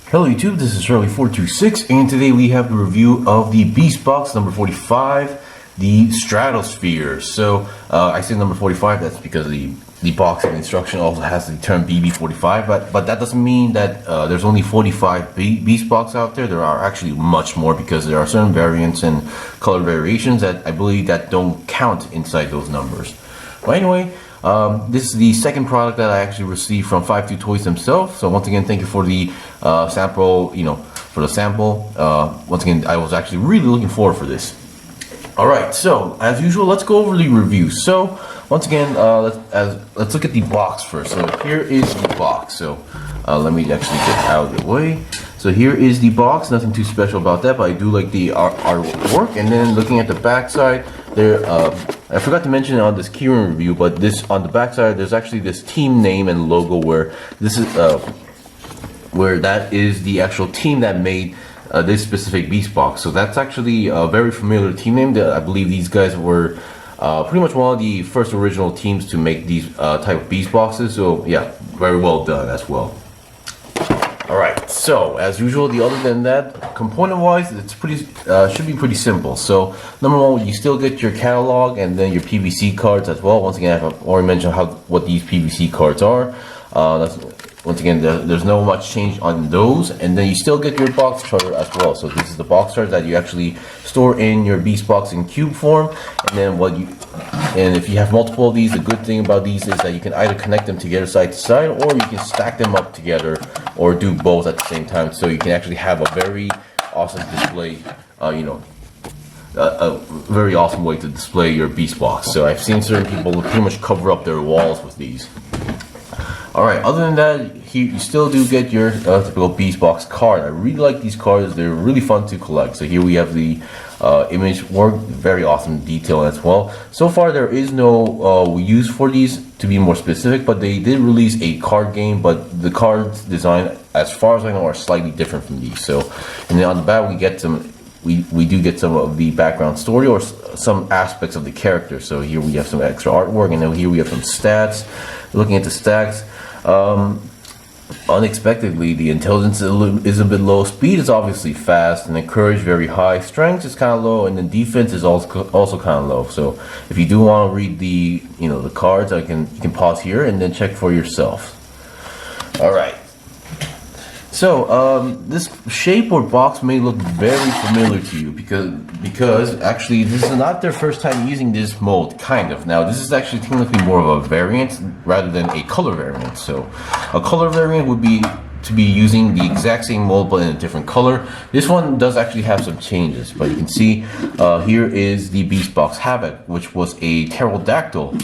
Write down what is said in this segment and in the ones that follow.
Hello YouTube, this is Shirley426, and today we have a review of the Beastbox number 45, the Stratosphere. So I say number 45, that's because the box of instruction also has the term BB45, but that doesn't mean that there's only 45 Beastbox out there. There are actually much more because there are certain variants and color variations that I believe that don't count inside those numbers. But anyway, this is the second product that I actually received from 52Toys themselves. So once again, thank you for the sample, for the sample. Once again, I was actually really looking forward for this. Alright, so as usual, let's go over the review. So once again, let's look at the box first. So here is the box. So let me actually get out of the way. So here is the box, nothing too special about that, but I do like the artwork. And then looking at the back side, there, I forgot to mention it on this keyring review, but this on the back side, there's actually this team name and logo where this is, where that is the actual team that made this specific Beastbox. So that's actually a very familiar team name. That I believe these guys were pretty much one of the first original teams to make these type of Beastboxes. So yeah, very well done as well. Alright, so as usual, other than that, component wise, it's pretty should be pretty simple. So number one, you still get your catalog and then your PVC cards as well. Once again, I've already mentioned what these PVC cards are. Once again, there's no much change on those, and then you still get your box charter as well. So this is the box charter that you actually store in your Beastbox in cube form, and then if you have multiple of these, the good thing about these is that you can either connect them together side to side, or you can stack them up together, or do both at the same time. So you can actually have a very awesome display, a very awesome way to display your Beastbox. So I've seen certain people pretty much cover up their walls with these. Alright, other than that, here you still do get your typical Beastbox card. I really like these cards, they're really fun to collect. So here we have the image work, very awesome detail as well. So far there is no use for these, to be more specific, but they did release a card game, but the cards design, as far as I know, are slightly different from these. So, and then on the back we get some, we do get some of the background story or some aspects of the character. So here we have some extra artwork, and then here we have some stats. Looking at the stats, unexpectedly, the intelligence is a bit low, speed is obviously fast, and then courage very high, strength is kind of low, and then defense is also kind of low. So if you do want to read the the cards, you can pause here and then check for yourself. All right. So this shape or box may look very familiar to you because actually this is not their first time using this mold, kind of. Now this is actually technically more of a variant rather than a color variant. So a color variant would be to be using the exact same mold but in a different color. This one does actually have some changes, but you can see here is the Beastbox Havoc, which was a pterodactyl.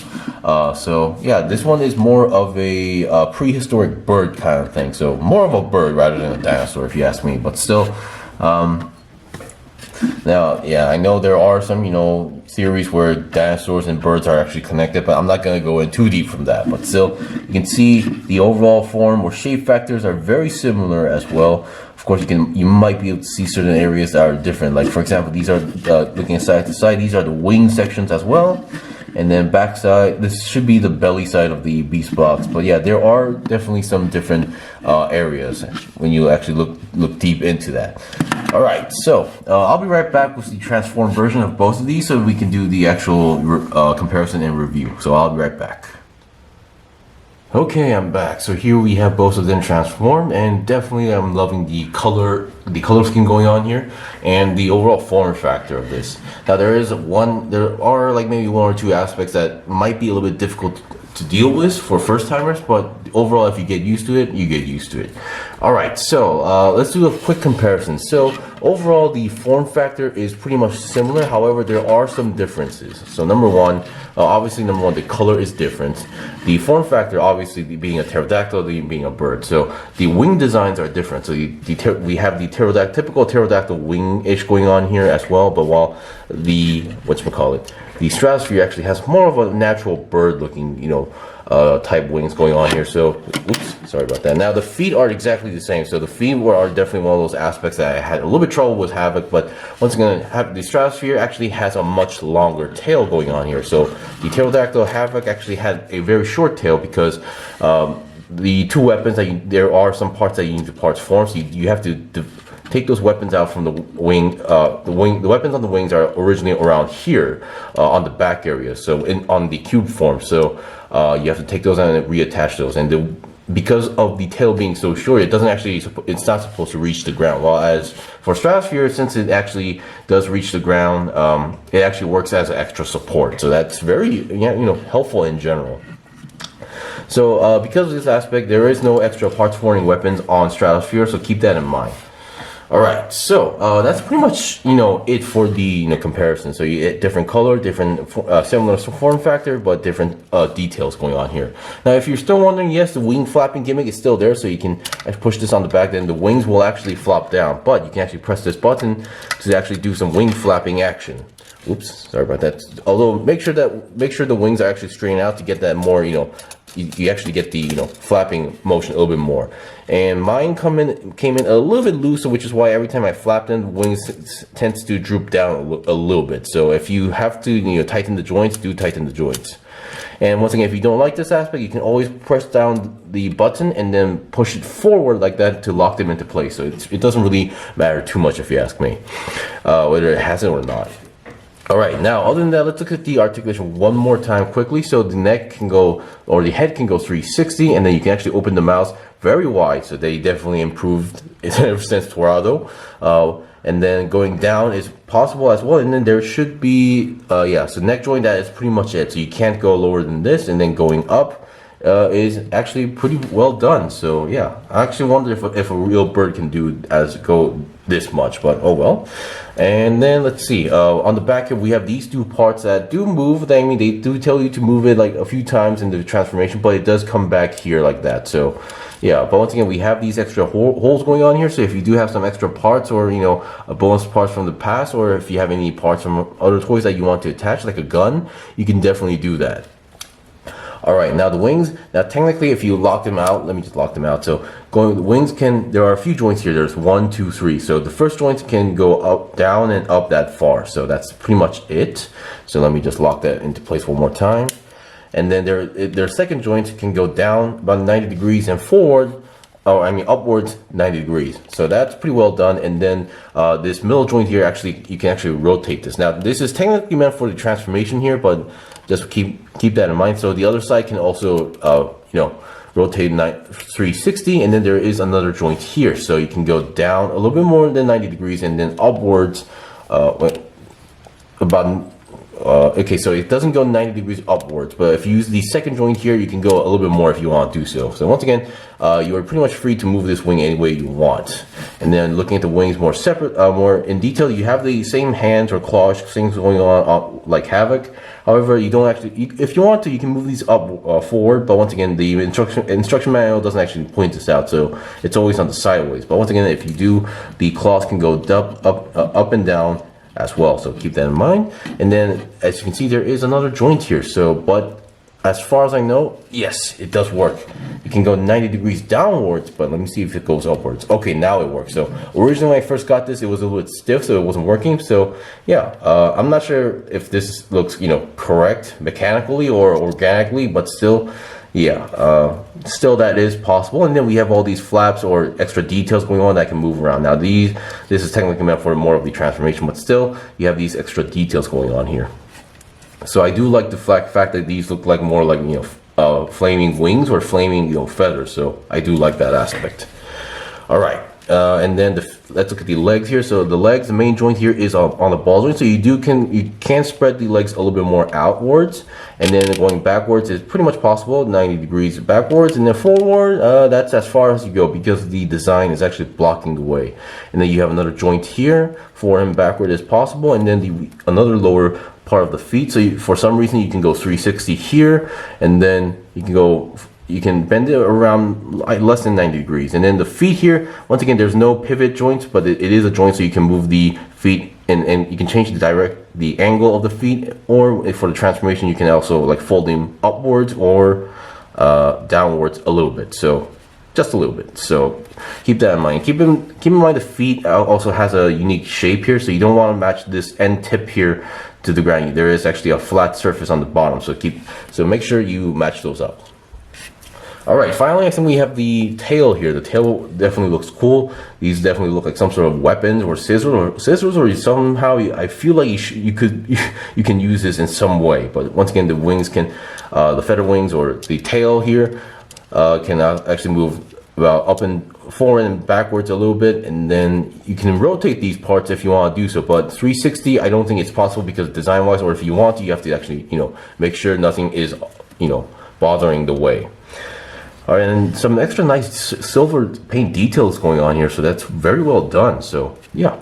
So yeah, this one is more of a prehistoric bird kind of thing. So more of a bird rather than a dinosaur, if you ask me. But still, now yeah, I know there are some theories where dinosaurs and birds are actually connected, but I'm not going to go in too deep from that. But still, you can see the overall form or shape factors are very similar as well. Of course, you might be able to see certain areas that are different. Like for example, these are looking side to side. These are the wing sections as well. And then back side, this should be the belly side of the Beastbox. But yeah, there are definitely some different areas when you actually look deep into that. All right, so I'll be right back with the transformed version of both of these so we can do the actual comparison and review. So I'll be right back. Okay, I'm back. So here we have both of them transformed, and definitely I'm loving the color scheme going on here and the overall form factor of this. Now there are like maybe one or two aspects that might be a little bit difficult to deal with for first timers, but overall if you get used to it, you get used to it. Alright, so let's do a quick comparison. So overall the form factor is pretty much similar, however there are some differences. So number one, the color is different. The form factor, obviously being a pterodactyl, being a bird. So the wing designs are different. So we have the typical pterodactyl wing-ish going on here as well, but while the Stratosphere actually has more of a natural bird looking, type wings going on here. So, oops, sorry about that. Now the feet are exactly the same. So the feet are definitely one of those aspects that I had a little bit trouble with Havoc, but once again, the Stratosphere actually has a much longer tail going on here. So the pterodactyl Havoc actually had a very short tail because the two weapons that there are some parts that you need to parts form, so you have to take those weapons out from the wing. The weapons on the wings are originally around here on the back area, so on the cube form. So you have to take those out and reattach those. And because of the tail being so short, it's not supposed to reach the ground. While as for Stratosphere, since it actually does reach the ground, it actually works as an extra support. So that's very helpful in general. So because of this aspect, there is no extra parts forming weapons on Stratosphere, so keep that in mind. Alright, so that's pretty much it for the comparison. So you get different color, different similar form factor, but different details going on here. Now if you're still wondering, yes, the wing flapping gimmick is still there, so you can push this on the back, then the wings will actually flop down, but you can actually press this button to actually do some wing flapping action. Oops, sorry about that. Although make sure the wings are actually straightened out to get that more, you actually get the flapping motion a little bit more. And mine came in a little bit looser, which is why every time I flap them, the wings tends to droop down a little bit. So if you have to tighten the joints, do tighten the joints. And once again, if you don't like this aspect, you can always press down the button and then push it forward like that to lock them into place. So it doesn't really matter too much, if you ask me, whether it has it or not. Alright, now other than that, let's look at the articulation one more time quickly. So the neck can go, or the head can go 360, and then you can actually open the mouth very wide. So they definitely improved ever since Torado. And then going down is possible as well. And then there should be, so neck joint, that is pretty much it. So you can't go lower than this, and then going up is actually pretty well done. So yeah, I actually wonder if a real bird can go this much, but oh well. And then let's see, on the back here we have these two parts that do move. I mean, they do tell you to move it like a few times in the transformation, but it does come back here like that. So yeah, but once again, we have these extra holes going on here. So if you do have some extra parts, or bonus parts from the past, or if you have any parts from other toys that you want to attach, like a gun, you can definitely do that. Alright, now the wings, technically if you lock them out, let me just lock them out. So the wings there are a few joints here. There's 1, 2, 3. So the first joint can go up, down, and up that far. So that's pretty much it. So let me just lock that into place one more time. And then their second joint can go down about 90 degrees and forward, upwards 90 degrees. So that's pretty well done. And then this middle joint here, you can actually rotate this. Now this is technically meant for the transformation here, but just keep that in mind. So the other side can also rotate 360, and then there is another joint here, so you can go down a little bit more than 90 degrees and then upwards okay, so it doesn't go 90 degrees upwards, but if you use the second joint here, you can go a little bit more if you want to do so. So once again, you are pretty much free to move this wing any way you want. And then looking at the wings more in detail, you have the same hands or claws things going on like Havoc. However, you don't actually, if you want to, you can move these up forward, but once again, the instruction manual doesn't actually point this out, so it's always on the sideways. But once again, if you do, the claws can go up and down as well, so keep that in mind. And then as you can see, there is another joint here, but as far as I know, yes, it does work. It can go 90 degrees downwards, but let me see if it goes upwards. Okay, now it works. So originally when I first got this, it was a little bit stiff, so it wasn't working. So yeah, I'm not sure if this looks correct mechanically or organically, but still, yeah, still that is possible. And then we have all these flaps or extra details going on that can move around. Now this is technically meant for more of the transformation, but still you have these extra details going on here. So I do like the fact that these look like more like flaming wings or flaming feathers. So I do like that aspect. All right. And then let's look at the legs here. So the legs, the main joint here is on the ball joint. So you can spread the legs a little bit more outwards, and then going backwards is pretty much possible, 90 degrees backwards, and then forward, that's as far as you go because the design is actually blocking the way. And then you have another joint here, forward and backward is possible, and then another lower part of the feet. So for some reason you can go 360 here, and then you can bend it around less than 90 degrees. And then the feet here, once again, there's no pivot joints, but it is a joint, so you can move the feet and you can change the angle of the feet, or for the transformation, you can also like fold them upwards or downwards a little bit. So just a little bit. So keep that in mind. Keep in mind the feet also has a unique shape here, so you don't want to match this end tip here to the ground. There is actually a flat surface on the bottom, so make sure you match those up. All right, finally, I think we have the tail here. The tail definitely looks cool. These definitely look like some sort of weapons or scissors, or somehow I feel like you can use this in some way. But once again, the wings can, the feather wings or the tail here can actually move about up and forward and backwards a little bit, and then you can rotate these parts if you want to do so. But 360, I don't think it's possible because design-wise, or if you want to, you have to actually, make sure nothing is, bothering the way. All right, and some extra nice silver paint details going on here, so that's very well done. So yeah,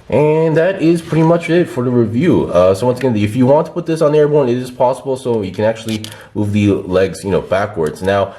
and that is pretty much it for the review. So once again, if you want to put this on airborne, it is possible. So you can actually move the legs, backwards. Now,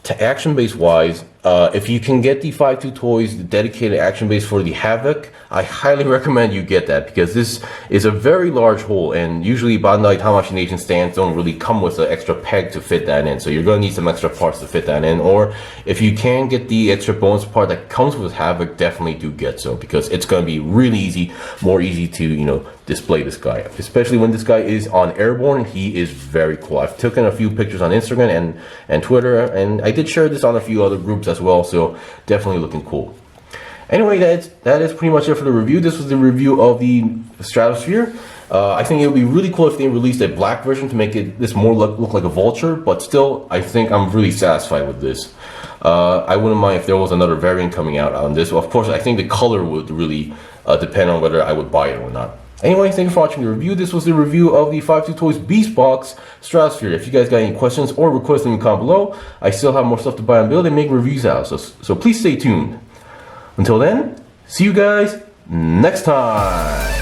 to action base wise, if you can get the 52Toys, the dedicated action base for the Havoc, I highly recommend you get that, because this is a very large hole, and usually Bandai Tamashii Nation stands don't really come with an extra peg to fit that in, so you're going to need some extra parts to fit that in. Or if you can get the extra bonus part that comes with Havoc, definitely do get so, because it's going to be really easy, more easy to display this guy, especially when this guy is on airborne. He is very cool. I've taken a few pictures on Instagram and Twitter, and I did share this on a few other groups as well, so definitely looking cool. Anyway, that is pretty much it for the review. This was the review of the Stratosphere. I think it would be really cool if they released a black version to make this more look like a vulture, but still, I think I'm really satisfied with this. I wouldn't mind if there was another variant coming out on this. Of course, I think the color would really depend on whether I would buy it or not. Anyway, thank you for watching the review. This was the review of the 52Toys Beastbox Stratosphere. If you guys got any questions or requests, leave them in the comment below. I still have more stuff to buy and build and make reviews out, so please stay tuned. Until then, see you guys next time.